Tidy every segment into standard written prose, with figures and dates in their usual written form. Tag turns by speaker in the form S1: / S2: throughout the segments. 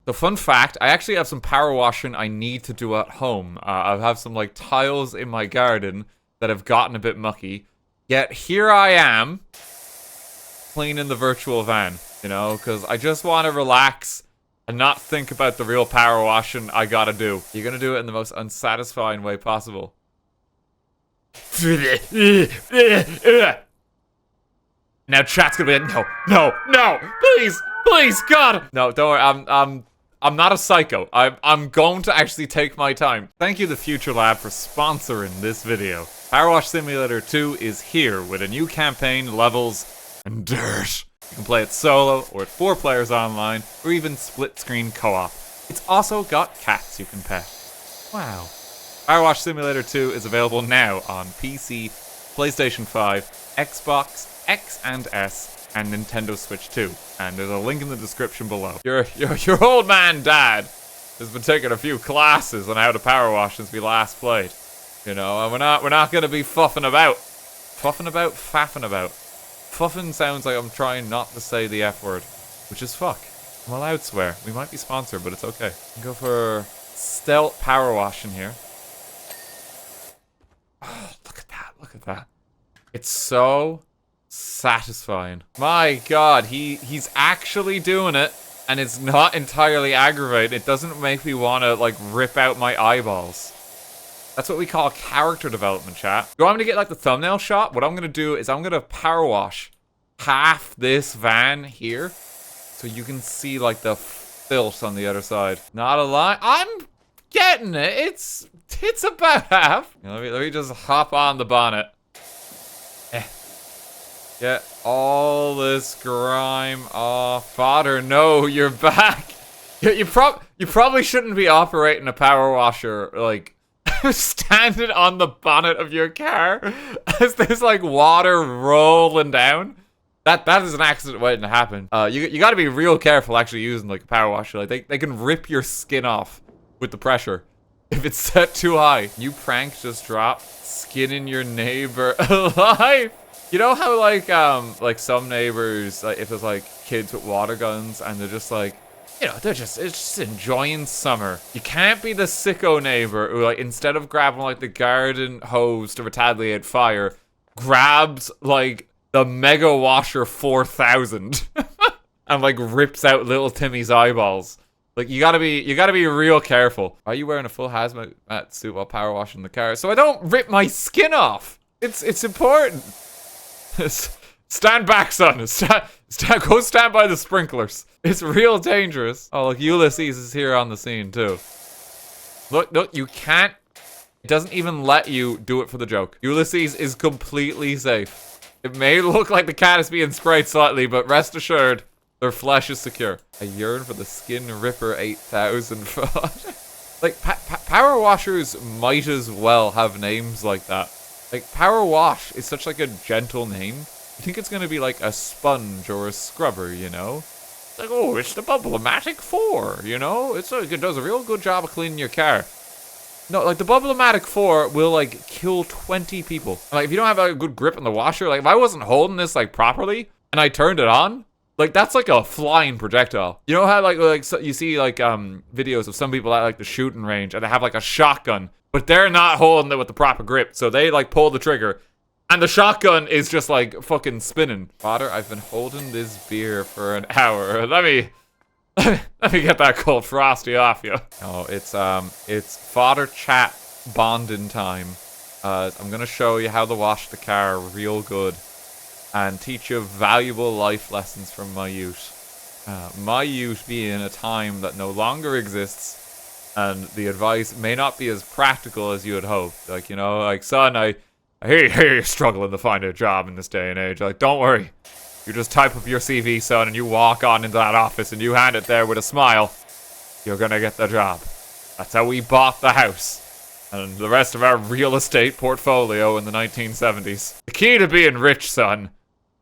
S1: The fun fact, I actually have some power washing I need to do at home. I have some like tiles in my garden that have gotten a bit mucky. Yet here I am, cleaning the virtual van, you know, because I just want to relax and not think about the real power washing I gotta do. You're gonna do it in the most unsatisfying way possible. Now chat's gonna be like, no, please, God. No, don't worry, I'm not a psycho. I'm going to actually take my time. Thank you, the Future Lab, for sponsoring this video. Powerwash Simulator 2 is here with a new campaign, levels, and dirt. You can play it solo, or with 4 players online, or even split-screen co-op. It's also got cats you can pet. Wow. Powerwash Simulator 2 is available now on PC, PlayStation 5, Xbox, X and S, and Nintendo Switch 2. And there's a link in the description below. Your old man dad has been taking a few classes on how to power wash since we last played. You know, and we're not gonna be fuffing about. Faffing about? Fuffing sounds like I'm trying not to say the F word, which is fuck. I'm allowed swear. We might be sponsored, but it's okay. Go for stealth power washing here. Oh, look at that. It's so satisfying. My God, he's actually doing it, and it's not entirely aggravating. It doesn't make me want to like rip out my eyeballs. That's what we call character development, chat. You want me to get like the thumbnail shot? What I'm gonna do is I'm gonna power wash half this van here, so you can see like the filth on the other side. Not a lie. I'm getting it. It's about half. Let me just hop on the bonnet. Get all this grime off. Fodder, no, you're back. You probably shouldn't be operating a power washer, like, standing on the bonnet of your car as there's, like, water rolling down. That is an accident waiting to happen. You gotta be real careful actually using, like, a power washer. Like, they can rip your skin off with the pressure if it's set too high. New prank just dropped. Skinning your neighbor alive. You know how like some neighbors, like if there's like kids with water guns and they're just like, you know, it's just enjoying summer. You can't be the sicko neighbor who like instead of grabbing like the garden hose to retaliate fire, grabs like the Mega Washer 4000 and like rips out little Timmy's eyeballs. Like you gotta be real careful. Are you wearing a full hazmat suit while power washing the car? So I don't rip my skin off. It's important. Stand back, son. Go stand by the sprinklers. It's real dangerous. Oh, look, Ulysses is here on the scene, too. Look, you can't... It doesn't even let you do it for the joke. Ulysses is completely safe. It may look like the cat is being sprayed slightly, but rest assured, their flesh is secure. I yearn for the Skin Ripper 8000 fod. Like, power washers might as well have names like that. Like, Power Wash is such, like, a gentle name. You think it's gonna be, like, a sponge or a scrubber, you know? It's like, oh, it's the Bubble-O-Matic 4, you know? It does a real good job of cleaning your car. No, like, the Bubble-O-Matic 4 will, like, kill 20 people. Like, if you don't have a good grip on the washer, like, if I wasn't holding this, like, properly, and I turned it on, like, that's, like, a flying projectile. You know how, like so you see, like, videos of some people at, like, the shooting range, and they have, like, a shotgun, but they're not holding it with the proper grip, so they, like, pull the trigger, and the shotgun is just, like, fucking spinning. Fodder, I've been holding this beer for an hour. Let me get that cold frosty off you. No, it's fodder chat bonding time. I'm gonna show you how to wash the car real good, and teach you valuable life lessons from my youth. My youth being a time that no longer exists, and the advice may not be as practical as you had hoped. Like, you know, like, son, I hear you're struggling to find a job in this day and age. Like, don't worry. You just type up your CV, son, and you walk on into that office and you hand it there with a smile. You're gonna get the job. That's how we bought the house and the rest of our real estate portfolio in the 1970s. The key to being rich, son,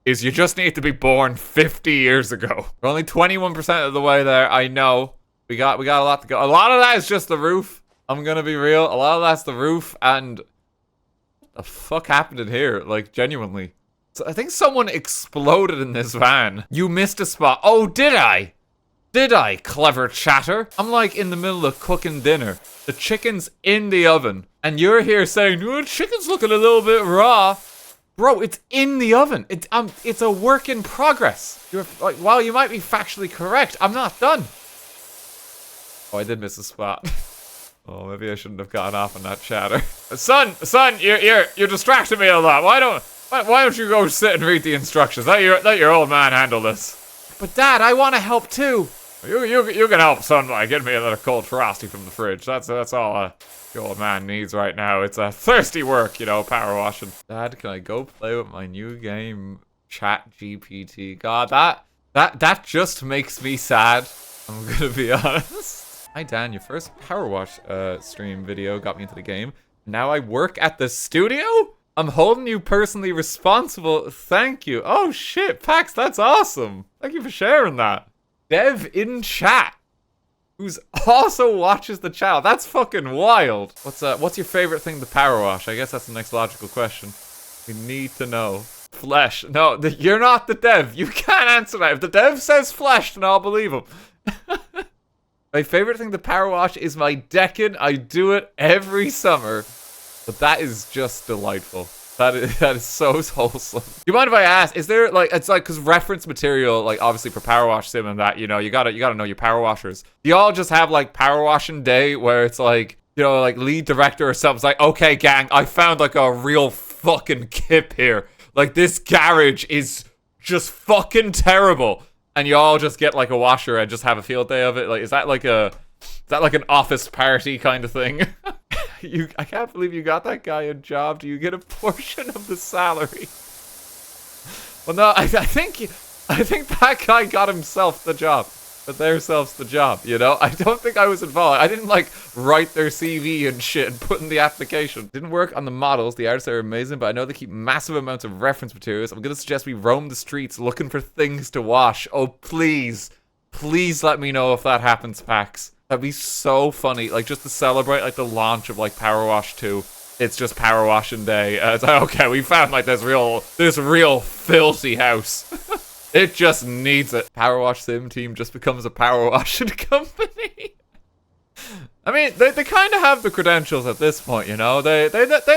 S1: is you just need to be born 50 years ago. We're only 21% of the way there, I know. We got a lot to go. A lot of that is just the roof. I'm gonna be real. A lot of that's the roof, and what the fuck happened in here? Like, genuinely. So I think someone exploded in this van. You missed a spot. Oh, did I? Did I, clever chatter? I'm like in the middle of cooking dinner. The chicken's in the oven. And you're here saying, oh, the chicken's looking a little bit raw. Bro, it's in the oven. It's a work in progress. You're like, while you might be factually correct, I'm not done. Oh, I did miss a spot. Oh, maybe I shouldn't have gone off on that chatter. Son, you're distracting me a lot. Why don't you go sit and read the instructions? Let your old man handle this. But Dad, I want to help too. You can help, son, by getting me a little cold frosty from the fridge. That's all the old man needs right now. It's a thirsty work, you know, power washing. Dad, can I go play with my new game, ChatGPT? God, that just makes me sad. I'm gonna be honest. Hi Dan, your first Power Wash stream video got me into the game. Now I work at the studio? I'm holding you personally responsible. Thank you. Oh shit, Pax, that's awesome. Thank you for sharing that. Dev in chat, who's also watches the channel. That's fucking wild. What's your favorite thing to Power Wash? I guess that's the next logical question. We need to know. Flesh. No, you're not the dev. You can't answer that. If the dev says flesh, then I'll believe him. My favorite thing to power wash is my decking. I do it every summer. But that is just delightful. That is so wholesome. Do you mind if I ask, is there like, it's like, cause reference material, like obviously for Power Wash Sim and that, you know, you gotta know your power washers. Do y'all just have like power washing day where it's like, you know, like lead director or something's like, okay gang, I found like a real fucking kip here. Like this garage is just fucking terrible. And you all just get like a washer and just have a field day of it. Like, is that like an office party kind of thing? I can't believe you got that guy a job. Do you get a portion of the salary? Well, no, I think that guy got himself the job. But themselves the job, you know? I don't think I was involved. I didn't like write their CV and shit and put in the application. Didn't work on the models. The artists are amazing, but I know they keep massive amounts of reference materials. I'm gonna suggest we roam the streets looking for things to wash. Oh, please. Please let me know if that happens, Pax. That'd be so funny. Like, just to celebrate, like, the launch of, like, Power Wash 2. It's just Power Washing Day. It's like, okay, we found, like, this real filthy house. It just needs it. Power Wash Sim team just becomes a power washing company. I mean, they kind of have the credentials at this point, you know? They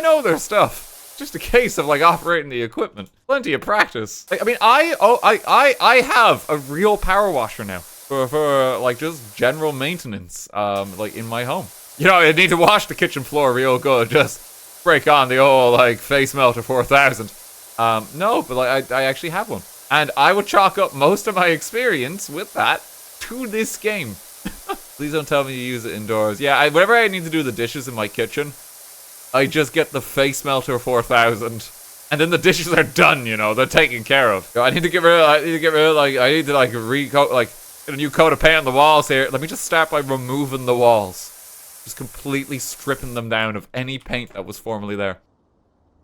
S1: know their stuff. Just a case of, like, operating the equipment. Plenty of practice. Like, I mean, I have a real power washer now. For like, just general maintenance, like, in my home. You know, I need to wash the kitchen floor real good. Just break on the old, like, face melter 4000. No, but, like, I actually have one. And I would chalk up most of my experience with that to this game. Please don't tell me you use it indoors. Yeah, whenever I need to do the dishes in my kitchen, I just get the face melter 4000. And then the dishes are done, you know, they're taken care of. I need to get rid of, I need to recoat, like, get a new coat of paint on the walls here. Let me just start by removing the walls. Just completely stripping them down of any paint that was formerly there.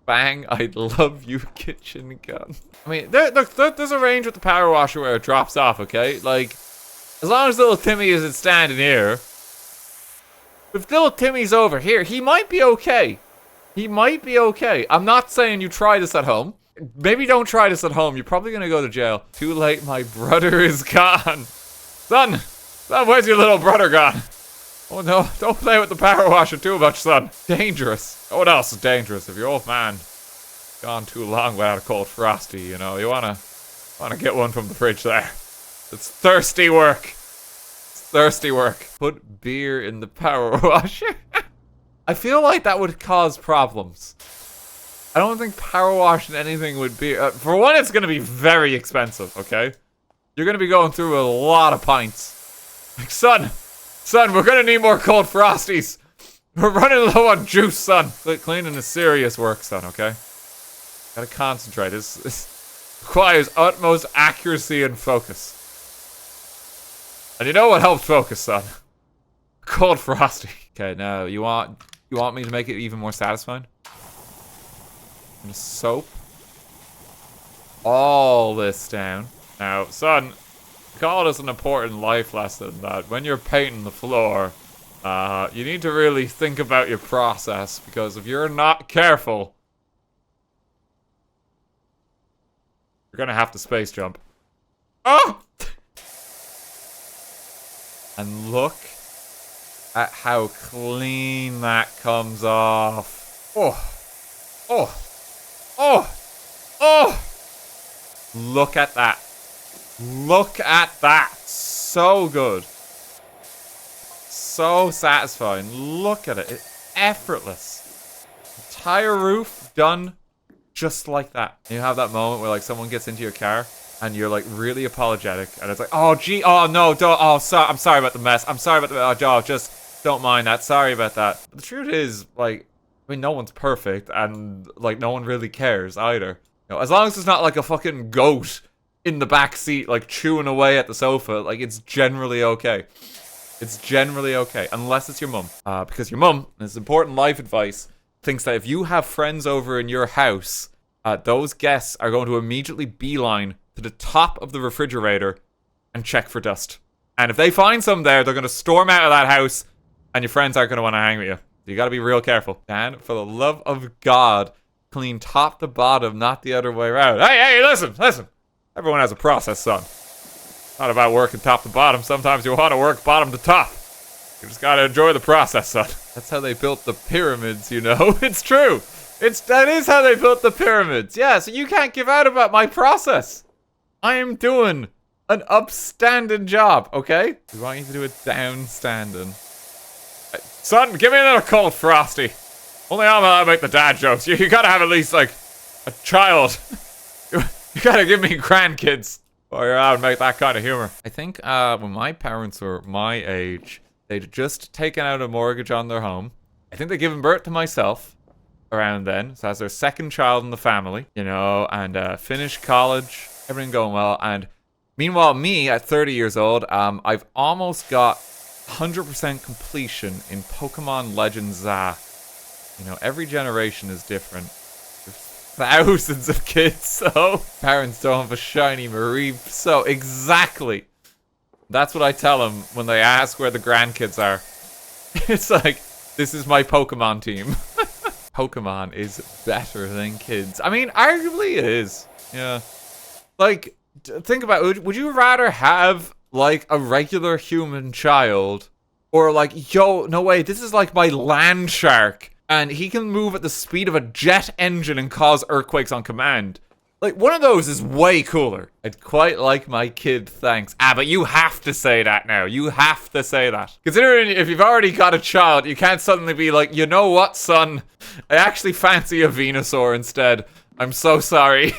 S1: Bang, I love you, kitchen gun. I mean, there's a range with the power washer where it drops off, okay? Like, as long as little Timmy isn't standing here. If little Timmy's over here, he might be okay. He might be okay. I'm not saying you try this at home. Maybe don't try this at home. You're probably gonna go to jail. Too late, my brother is gone. Son, where's your little brother gone? Oh no, don't play with the power washer too much, son. Dangerous. Oh, what else is dangerous? If your old man gone too long without a cold frosty, you know, you wanna get one from the fridge there. It's thirsty work. It's thirsty work. Put beer in the power washer. I feel like that would cause problems. I don't think power washing anything would be... for one, it's gonna be very expensive, okay? You're gonna be going through a lot of pints. Like, son, we're gonna need more cold frosties. We're running low on juice, son. Cleaning is serious work, son, okay? Gotta concentrate. This requires utmost accuracy and focus. And you know what helps focus, son? Cold frosty. Okay, now you want me to make it even more satisfying? I'm gonna soap all this down. Now, son, call this an important life lesson that when you're painting the floor, you need to really think about your process, because if you're not careful, you're gonna have to space jump. Oh! And look at how clean that comes off. Oh, oh, oh, oh. Look at that. Look at that. So good. So satisfying. Look at it. It's effortless. Entire roof done just like that. You have that moment where like someone gets into your car and you're like really apologetic and it's like, oh gee, oh no, don't, oh sorry, I'm sorry about the mess. I'm sorry about the, oh, just don't mind that. Sorry about that. But the truth is, like, I mean, no one's perfect and like no one really cares either. You know, as long as it's not like a fucking goat in the back seat, like chewing away at the sofa, like it's generally okay. It's generally okay, unless it's your mum. Because your mum, and it's important life advice, thinks that if you have friends over in your house, those guests are going to immediately beeline to the top of the refrigerator and check for dust. And if they find some there, they're going to storm out of that house, and your friends aren't going to want to hang with you. So you got to be real careful. Dan, for the love of God, clean top to bottom, not the other way around. Hey, listen. Everyone has a process, son. Not about working top to bottom. Sometimes you want to work bottom to top. You just gotta enjoy the process, son. That's how they built the pyramids, you know? It's true. That is how they built the pyramids. Yeah, so you can't give out about my process. I am doing an upstanding job, okay? We want you to do it downstanding. Son, give me another cold frosty. Only I'm allowed to make the dad jokes. You gotta have at least, like, a child. You gotta give me grandkids. Or you're allowed to make that kind of humor. I think when my parents were my age, they'd just taken out a mortgage on their home. I think they'd given birth to myself around then. So that's their second child in the family, you know, and finished college, everything going well. And meanwhile, me at 30 years old, I've almost got 100% completion in Pokemon Legends ZA. You know, every generation is different. Thousands of kids, so parents don't have a shiny Marie. So exactly, that's what I tell them when they ask where the grandkids are. It's like, this is my Pokemon team. Pokemon is better than kids. I mean, arguably it is. Yeah. Like, think about it. Would you rather have like a regular human child, or like, yo, no way, this is like my land shark, and he can move at the speed of a jet engine and cause earthquakes on command. Like, one of those is way cooler. I'd quite like my kid, thanks. But you have to say that now. You have to say that. Considering if you've already got a child, you can't suddenly be like, you know what, son? I actually fancy a Venusaur instead. I'm so sorry.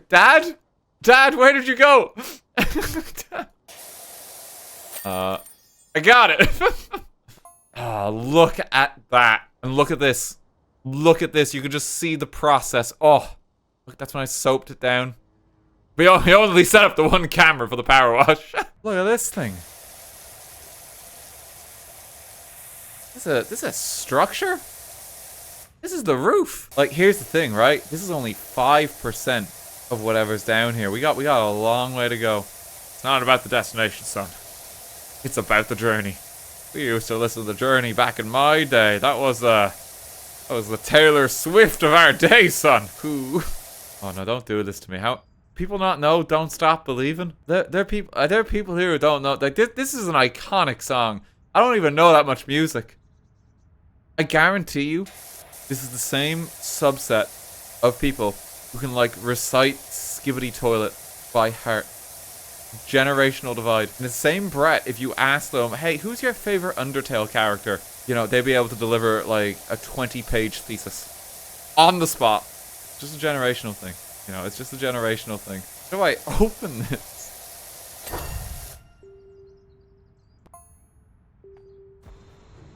S1: Dad? Dad, where did you go? I got it. Oh, look at that. And look at this. Look at this. You can just see the process. Oh, look, that's when I soaped it down. We only set up the one camera for the power wash. Look at this thing. This is a structure? This is the roof. Like, here's the thing, right? This is only 5% of whatever's down here. We got a long way to go. It's not about the destination, son. It's about the journey. We used to listen to The Journey back in my day. That was the Taylor Swift of our day, son. Ooh. Oh no, don't do this to me. How people not know Don't Stop Believing? There are people here who don't know. Like, this is an iconic song. I don't even know that much music. I guarantee you, this is the same subset of people who can like recite Skibbity Toilet by heart. Generational divide. In the same breath, if you ask them, hey, who's your favorite Undertale character? You know, they'd be able to deliver like a 20-page thesis on the spot. Just a generational thing. You know, it's just a generational thing. How do I open this?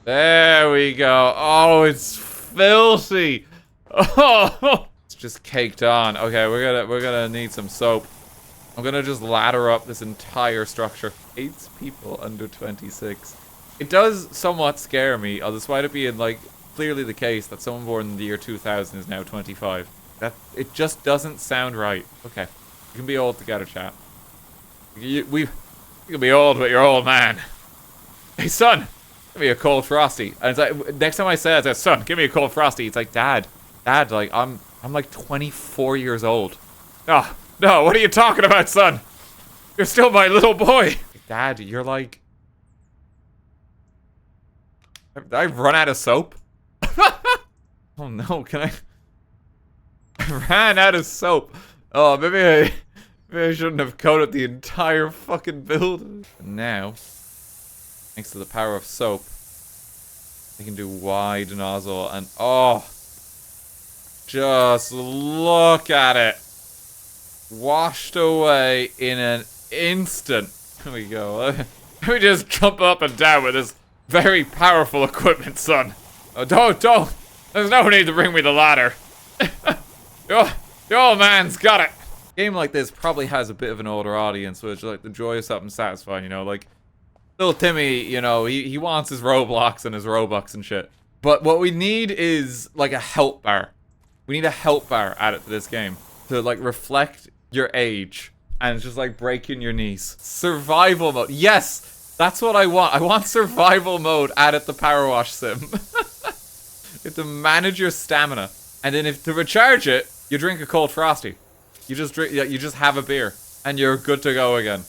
S1: There we go. Oh, it's filthy. Oh, it's just caked on. Okay, we're gonna need some soap. I'm gonna just ladder up this entire structure. 8 people under 26. It does somewhat scare me, despite it being like clearly the case that someone born in the year 2000 is now 25. That it just doesn't sound right. Okay, you can be old together, chat. You can be old with your old man. Hey son, give me a cold frosty. And it's like, next time I say it, son, give me a cold frosty. It's like, dad, like I'm like 24 years old. No, what are you talking about, son? You're still my little boy. Dad, you're like Did I run out of soap? Oh no, can I? I ran out of soap. Oh, maybe I shouldn't have coated the entire fucking building. And now, thanks to the power of soap, I can do wide nozzle and oh, just look at it. Washed away in an instant. Here we go. Let me just jump up and down with this very powerful equipment, son. Oh, don't. There's no need to bring me the ladder. Your old man's got it. A game like this probably has a bit of an older audience, which like the joy of something satisfying, you know, like little Timmy, you know, he wants his Roblox and his Robux and shit. But what we need is like a help bar. We need a help bar added to this game to like reflect your age and just like breaking your knees. Survival mode. Yes, that's what I want. I want survival mode added to Powerwash Sim. You have to manage your stamina, and then if to recharge it, you drink a cold frosty. You just drink. Yeah, you just have a beer, and you're good to go again.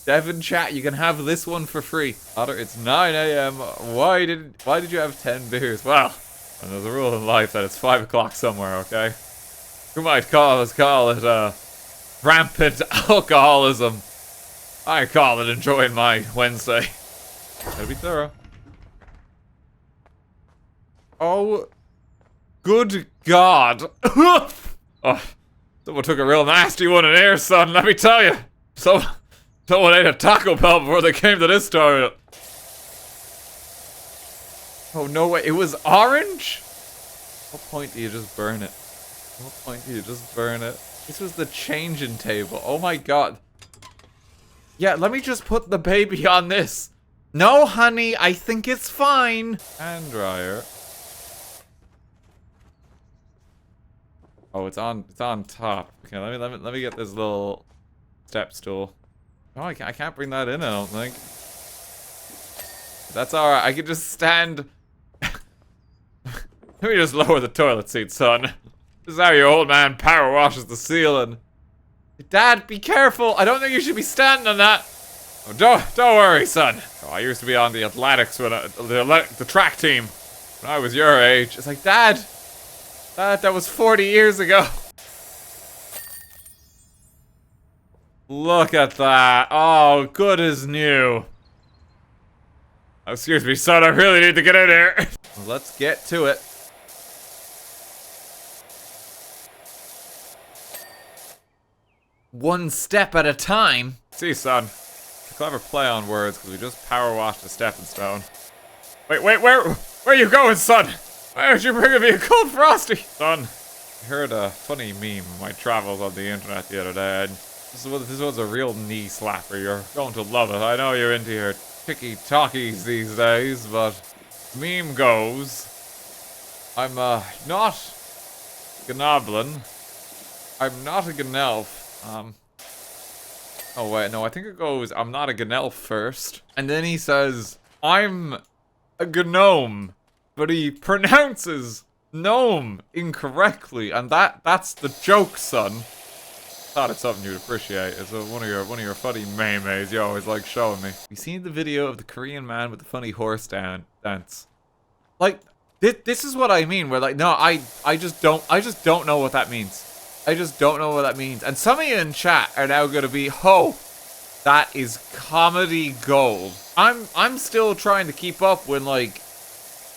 S1: Devin chat, you can have this one for free. Otter, it's 9 a.m. Why did you have 10 beers? Well, and there's a rule in life that it's 5 o'clock somewhere. Okay, you might call it rampant alcoholism. I call it enjoying my Wednesday. Gotta be thorough. Oh, good God. Oh, someone took a real nasty one in here, son, let me tell you. Someone ate a Taco Bell before they came to this toilet. Oh, no way, it was orange? What point do you just burn it? What point do you just burn it? This was the changing table. Oh my God. Yeah, let me just put the baby on this. No, honey, I think it's fine. Hand dryer. Oh, it's on top. Okay, let me get this little step stool. Oh, I can't bring that in, I don't think. That's alright, I can just stand. Let me just lower the toilet seat, son. This is how your old man power washes the ceiling. Dad, be careful. I don't think you should be standing on that. Oh, don't worry, son. Oh, I used to be on the athletics when the track team when I was your age. It's like, Dad, that was 40 years ago. Look at that. Oh, good as new. Oh, excuse me, son. I really need to get in here. Well, let's get to it. One step at a time. See, son. Clever play on words, because we just power washed a stepping stone. Wait, where are you going, son? Why aren't you bringing me a cold frosty? Son, I heard a funny meme in my travels on the internet the other day, and this was a real knee slapper. You're going to love it. I know you're into your ticky-talkies these days, but meme goes, I'm not Gnoblin. I'm not a Gnelf. Oh wait, no, I think it goes, I'm not a Gnelf first. And then he says, I'm a Gnome. But he pronounces gnome incorrectly. And that's the joke, son. Thought it's something you'd appreciate. It's one of your funny memes you always like showing me. You seen the video of the Korean man with the funny horse dance? Like, this is what I mean, where like, no, I just don't know what that means. I just don't know what that means. And some of you in chat are now gonna be, oh, that is comedy gold. I'm still trying to keep up when like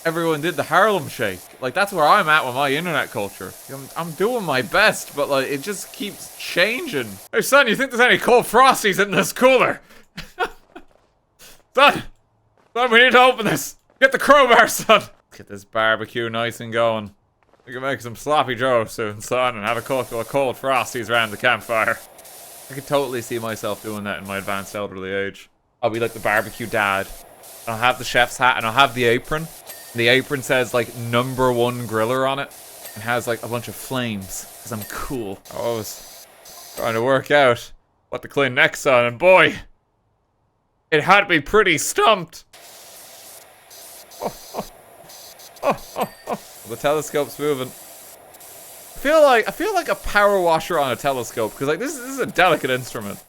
S1: everyone did the Harlem Shake. Like that's where I'm at with my internet culture. I'm doing my best, but like it just keeps changing. Hey son, you think there's any cold frosties in this cooler? Son, we need to open this. Get the crowbar, son. Get this barbecue nice and going. We can make some sloppy joe soon, son, and have a couple of cold frosties around the campfire. I could totally see myself doing that in my advanced elderly age. I'll be like the barbecue dad. I'll have the chef's hat and I'll have the apron. The apron says like #1 griller on it. And has like a bunch of flames. Because I'm cool. I was trying to work out what to clean next on, and boy, it had me pretty stumped. The telescope's moving. I feel like a power washer on a telescope, because like this is a delicate instrument.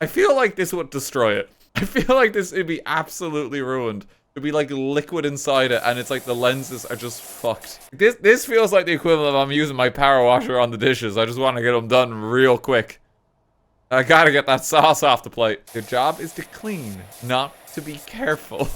S1: I feel like this would destroy it. I feel like this would be absolutely ruined. It'd be like liquid inside it, and it's like the lenses are just fucked. This feels like the equivalent of I'm using my power washer on the dishes. I just want to get them done real quick. I gotta get that sauce off the plate. Your job is to clean, not to be careful.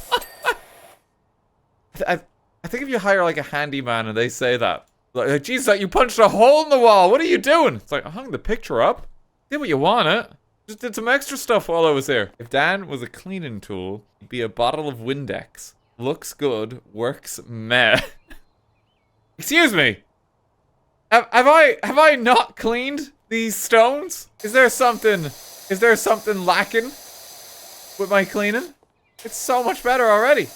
S1: I think if you hire like a handyman and they say that, like, Jesus, you punched a hole in the wall. What are you doing? It's like, I hung the picture up. Did what you want it. Just did some extra stuff while I was here. If Dan was a cleaning tool, he'd be a bottle of Windex. Looks good, works meh. Excuse me. Have I not cleaned these stones? Is there something lacking with my cleaning? It's so much better already.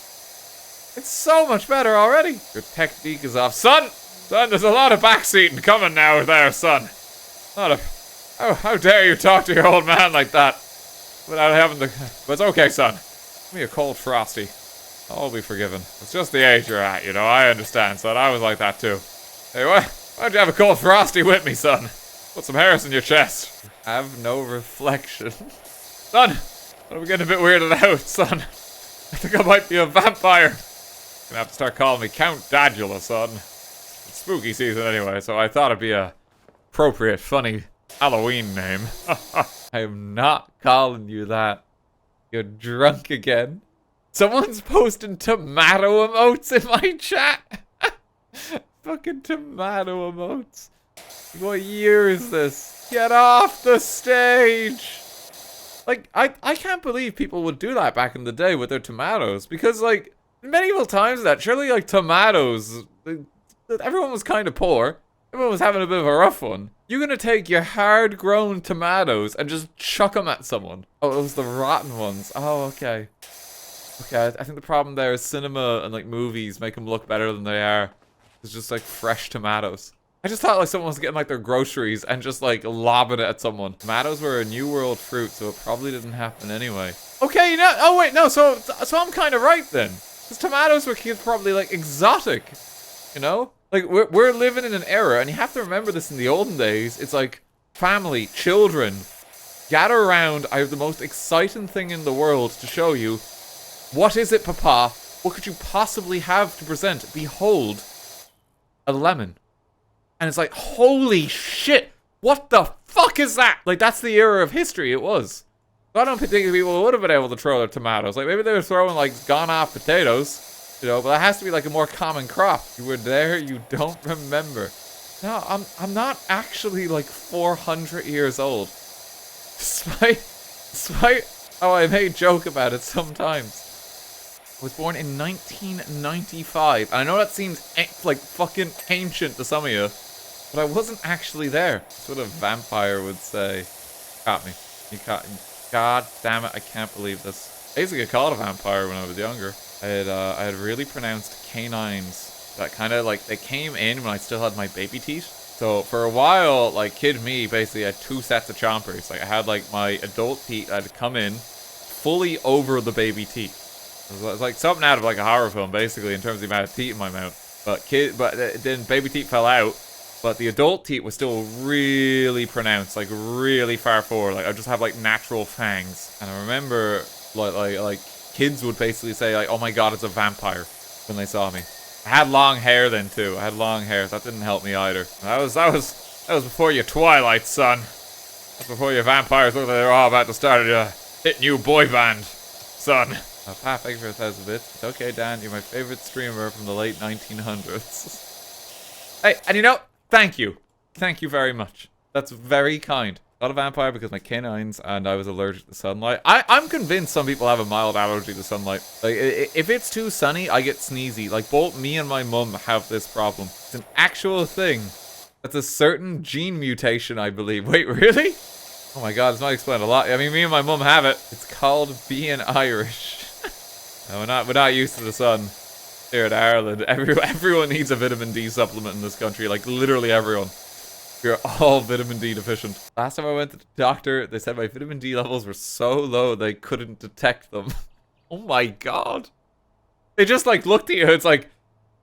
S1: It's so much better already. Your technique is off. Son, there's a lot of backseating coming now there, son. How dare you talk to your old man like that without having the... But it's okay, son. Give me a cold frosty. I'll be forgiven. It's just the age you're at, you know. I understand, son. I was like that too. Hey, why don't you have a cold frosty with me, son? Put some hairs in your chest. Have no reflection. Son, I'm getting a bit weirded out, son. I think I might be a vampire. You're gonna have to start calling me Count Dadula, son. It's spooky season anyway, so I thought it'd be a appropriate, funny Halloween name. I am not calling you that. You're drunk again. Someone's posting tomato emotes in my chat. Fucking tomato emotes. What year is this? Get off the stage. Like, I can't believe people would do that back in the day with their tomatoes. Because, like, medieval times that, surely, like, tomatoes, everyone was kind of poor. Everyone was having a bit of a rough one. You're gonna take your hard-grown tomatoes and just chuck them at someone. Oh, it was the rotten ones. Oh, okay. Okay, I think the problem there is cinema and, like, movies make them look better than they are. It's just, like, fresh tomatoes. I just thought, like, someone was getting, like, their groceries and just, like, lobbing it at someone. Tomatoes were a New World fruit, so it probably didn't happen anyway. Okay, no, oh, wait, no, so I'm kind of right, then. Because tomatoes were probably, like, exotic, you know? Like, we're living in an era, and you have to remember this in the olden days. It's like, family, children, gather around. I have the most exciting thing in the world to show you. What is it, Papa? What could you possibly have to present? Behold, a lemon. And it's like, holy shit, what the fuck is that? Like, that's the era of history it was. So I don't think people would have been able to throw their tomatoes. Like, maybe they were throwing, like, gone-off potatoes. You know, but that has to be like a more common crop. You were there, you don't remember. No, I'm not actually like 400 years old. Despite how I may joke about it sometimes. I was born in 1995. And I know that seems like fucking ancient to some of you, but I wasn't actually there. That's what a vampire would say. Caught me. You caught me. God damn it, I can't believe this. I used to get called a vampire when I was younger. I had really pronounced canines that kind of like, they came in when I still had my baby teeth. So for a while, like, kid me basically had two sets of chompers. Like, I had like my adult teeth that had come in fully over the baby teeth. It was like something out of like a horror film, basically, in terms of the amount of teeth in my mouth. But then baby teeth fell out, but the adult teeth was still really pronounced, like really far forward. Like, I just have like natural fangs, and I remember like kids would basically say, like, oh my god, it's a vampire when they saw me. I had long hair then too. I had long hair, so that didn't help me either. That was before your Twilight, son. That's before your vampires looked like they were all about to start a hit new boy band, son. Pat, thank you for 1,000 bits. It's okay, Dan. You're my favorite streamer from the late 1900s. Hey, and you know, thank you. Thank you very much. That's very kind. Not a vampire because my canines and I was allergic to sunlight. I'm convinced some people have a mild allergy to sunlight. Like, if it's too sunny, I get sneezy. Like, both me and my mum have this problem. It's an actual thing. That's a certain gene mutation, I believe. Wait, really? Oh my god, this might explain a lot. I mean, me and my mum have it. It's called being Irish. No, we're not used to the sun here in Ireland. Everyone needs a vitamin D supplement in this country. Like, literally everyone. We're all vitamin D deficient. Last time I went to the doctor, they said my vitamin D levels were so low they couldn't detect them. Oh my god. They just like looked at you, it's like,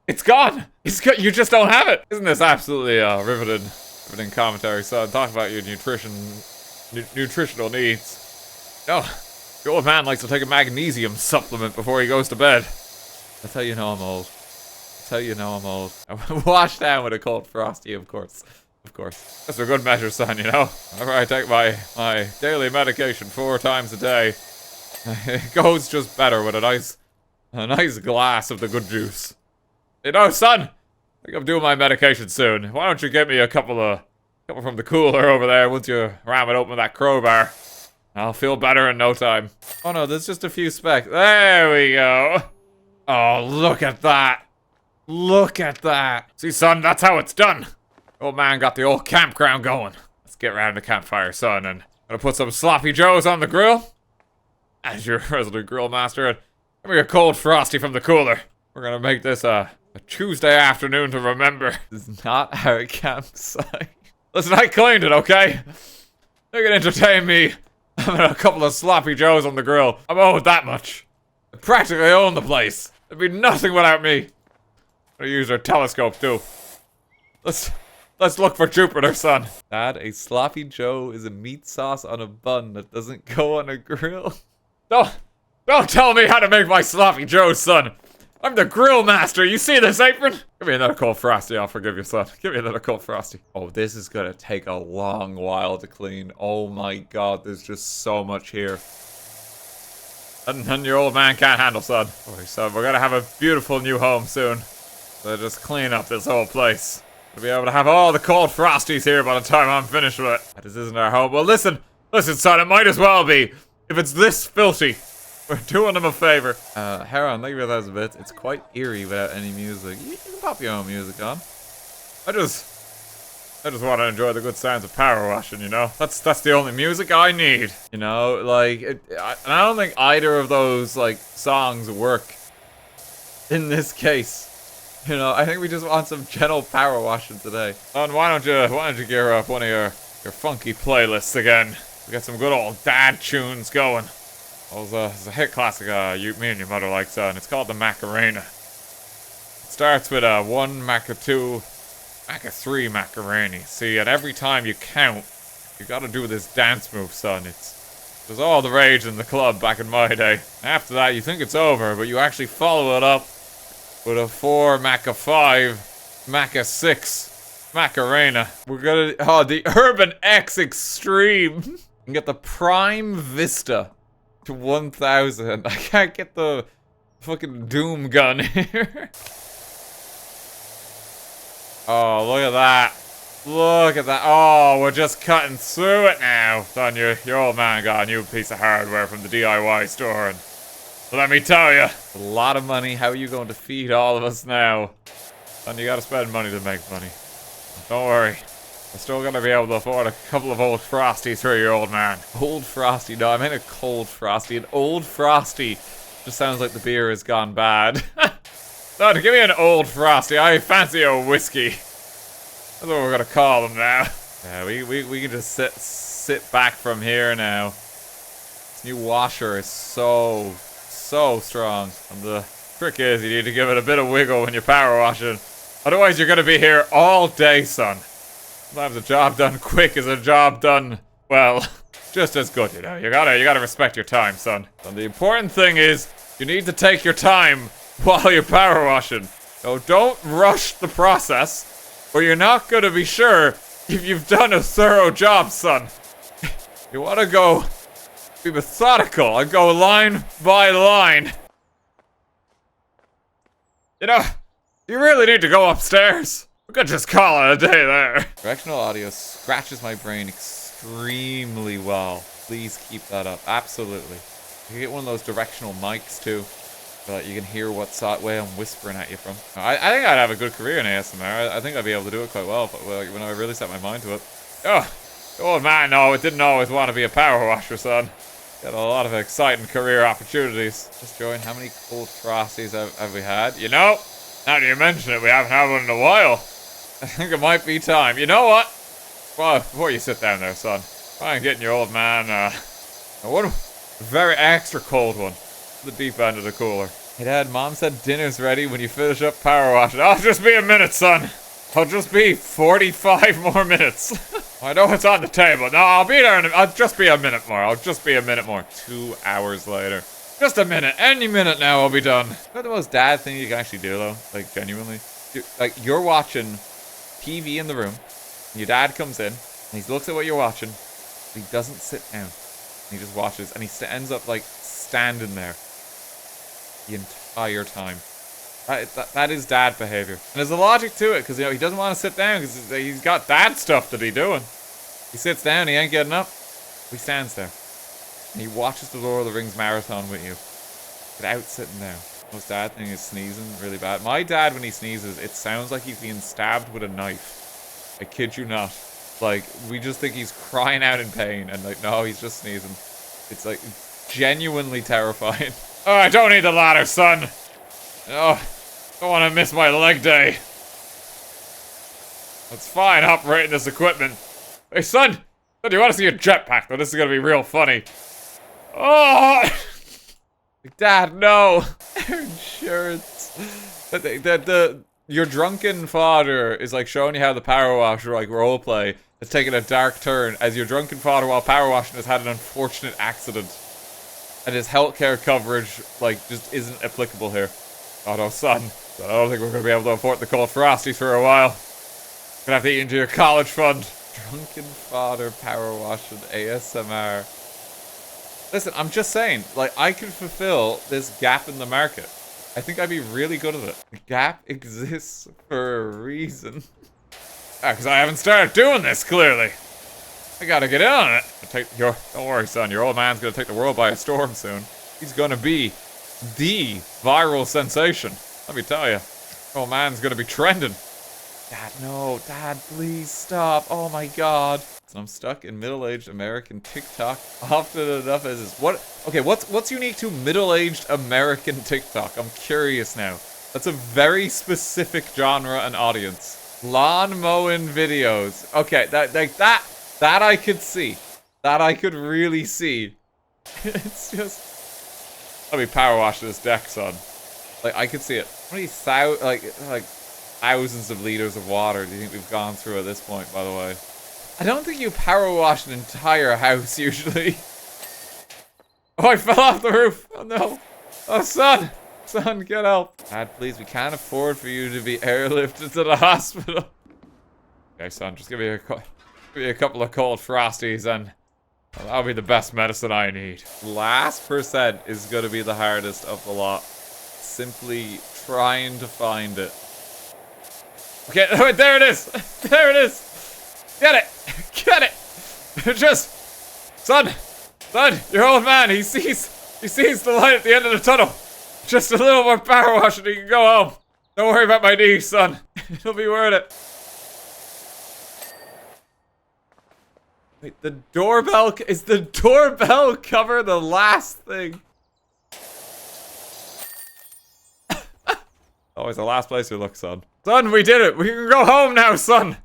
S1: it's gone. It's good. You just don't have it. Isn't this absolutely riveting commentary, son? Talk about your nutritional needs. No, The old man likes to take a magnesium supplement before he goes to bed. That's how you know I'm old. That's how you know I'm old. I'm washed down with a cold frosty, of course. Of course. That's a good measure, son, you know? Whenever I take my daily medication 4 times a day, it goes just better with a nice glass of the good juice. You know, son, I think I'm doing my medication soon. Why don't you get me a couple from the cooler over there once you ram it open with that crowbar? I'll feel better in no time. Oh no, there's just a few specks. There we go. Oh, look at that. Look at that. See, son, that's how it's done. Old man got the old campground going. Let's get round the campfire, son, and gonna put some sloppy joes on the grill. As your resident grill master, and give me a cold frosty from the cooler. We're gonna make this a Tuesday afternoon to remember. This is not our campsite. Listen, I cleaned it, okay? You can entertain me having a couple of sloppy joes on the grill. I'm owed that much. I practically own the place. There'd be nothing without me. I use our telescope too. Let's look for Jupiter, son. Dad, a sloppy joe is a meat sauce on a bun that doesn't go on a grill. Don't tell me how to make my sloppy joes, son. I'm the grill master. You see this apron? Give me another cold frosty. I'll forgive you, son. Give me another cold frosty. Oh, this is gonna take a long while to clean. Oh my god, there's just so much here. And your old man can't handle, son. Oh, son, we're gonna have a beautiful new home soon. So just clean up this whole place. We'll be able to have all the cold frosties here by the time I'm finished with it. This isn't our home. Well, listen, son, it might as well be. If it's this filthy, we're doing them a favor. Heron, thank you for 1,000 bits. It's quite eerie without any music. You can pop your own music on. I just want to enjoy the good sounds of power washing, you know? That's the only music I need. You know, like, and I don't think either of those, like, songs work in this case. You know, I think we just want some gentle power washing today. Son, why don't you gear up one of your funky playlists again? We got some good old dad tunes going. Well, it's a hit classic me and your mother like, son. It's called the Macarena. It starts with 1 Maca 2 Maca 3 Macarena. See, and every time you count, you gotta do this dance move, son. It was all the rage in the club back in my day. After that, you think it's over, but you actually follow it up with a 4 Maca 5 Maca 6 Macarena. We're gonna the Urban X Extreme. You can get the Prime Vista to 1,000. I can't get the fucking Doom gun here. Oh, look at that. Look at that. Oh, we're just cutting through it now. Son, your old man got a new piece of hardware from the DIY store, and let me tell you, a lot of money. How are you going to feed all of us now? Son, you gotta spend money to make money. Don't worry. We're still gonna be able to afford a couple of old frosties for your old man. Old frosty? No, I meant a cold frosty. An old frosty just sounds like the beer has gone bad. No, give me an old frosty. I fancy a whiskey. That's what we're gonna call them now. Yeah, we can just sit back from here now. This new washer is so strong. And the trick is you need to give it a bit of wiggle when you're power washing. Otherwise you're gonna be here all day, son. Sometimes a job done quick is a job done, well, just as good, you know. You gotta respect your time, son. And the important thing is, you need to take your time while you're power washing. So don't rush the process, or you're not gonna be sure if you've done a thorough job, son. You wanna go be methodical and go line by line. You know, you really need to go upstairs. We could just call it a day there. Directional audio scratches my brain extremely well. Please keep that up. Absolutely. You can get one of those directional mics too, so that you can hear what way I'm whispering at you from. I think I'd have a good career in ASMR. I think I'd be able to do it quite well when I really set my mind to it. Oh, old man, no, it didn't always want to be a power washer, son. Got a lot of exciting career opportunities. Just join. How many cold frosties have we had? You know, now that you mention it, we haven't had one in a while. I think it might be time. You know what? Well, before you sit down there, son, try and get your old man one very extra cold one. The deep end of the cooler. Hey Dad, Mom said dinner's ready when you finish up power washing. I'll just be a minute, son. I'll just be 45 more minutes. I know it's on the table. No, I'll be there I'll just be a minute more. I'll just be a minute more. 2 hours later. Just a minute. Any minute now I'll be done. You know the most dad thing you can actually do though? Like genuinely? You're watching TV in the room. And your dad comes in. And he looks at what you're watching. He doesn't sit down. He just watches. And he ends up like standing there. The entire time. That is dad behavior. And there's a logic to it, because he doesn't want to sit down because he's got dad stuff to be doing. He sits down, he ain't getting up. He stands there. And he watches the Lord of the Rings marathon with you. Without sitting down. Most dad thing is sneezing really bad. My dad, when he sneezes, it sounds like he's being stabbed with a knife. I kid you not. Like, we just think he's crying out in pain, and like, no, he's just sneezing. It's like, genuinely terrifying. Oh, I don't need the ladder, son. Oh, don't want to miss my leg day. That's fine, operating this equipment. Hey, son, do you want to see a jetpack? Though this is gonna be real funny. Oh, Dad, no. Insurance. Your drunken father is like showing you how the power wash like roleplay has taken a dark turn as your drunken father while power washing has had an unfortunate accident. And his healthcare coverage, like, just isn't applicable here. Oh no, son. I don't think we're going to be able to afford the cold frosties for a while. Gonna have to eat into your college fund. Drunken father power washing ASMR. Listen, I'm just saying, like, I could fulfill this gap in the market. I think I'd be really good at it. The gap exists for a reason. Because I haven't started doing this, clearly. I gotta get in on it. Don't worry, son. Your old man's gonna take the world by a storm soon. He's gonna be the viral sensation. Let me tell you. Old man's gonna be trending. Dad, no. Dad, please stop. Oh my god. So I'm stuck in middle-aged American TikTok often enough as is. Okay, what's unique to middle-aged American TikTok? I'm curious now. That's a very specific genre and audience. Lawn mowing videos. Okay, that I could see. That I could really see. It's just... Let me power wash this deck, son. Like, I could see it. How many thousands of liters of water do you think we've gone through at this point, by the way? I don't think you power wash an entire house, usually. Oh, I fell off the roof. Oh, no. Oh, son. Son, get help. Dad, please, we can't afford for you to be airlifted to the hospital. Okay, son, just give me a couple of cold frosties and that'll be the best medicine I need. Last percent is going to be the hardest of the lot. Simply trying to find it. Okay, there it is. There it is. Get it. Get it. Just, son, your old man, he sees the light at the end of the tunnel. Just a little more power wash and he can go home. Don't worry about my knees, son. It'll be worth it. Wait, the doorbell... Is the doorbell cover the last thing? Always the last place you look, son. Son, we did it! We can go home now, son!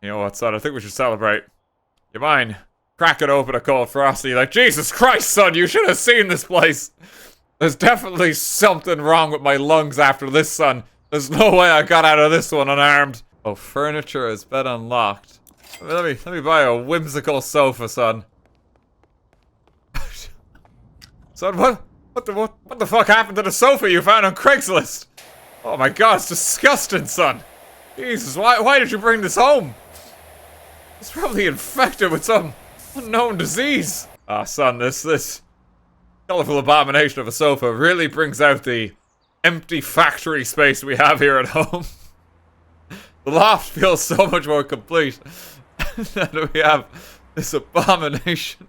S1: You know what, son? I think we should celebrate. You mind cracking open a cold frosty? Like, Jesus Christ, son! You should have seen this place! There's definitely something wrong with my lungs after this, son. There's no way I got out of this one unarmed. Oh, furniture has been unlocked. Let me buy a whimsical sofa, son. Son, what the fuck happened to the sofa you found on Craigslist? Oh my god, it's disgusting, son. Jesus, why did you bring this home? It's probably infected with some unknown disease. Ah, son, this colorful abomination of a sofa really brings out the empty factory space we have here at home. The loft feels so much more complete. That we have this abomination.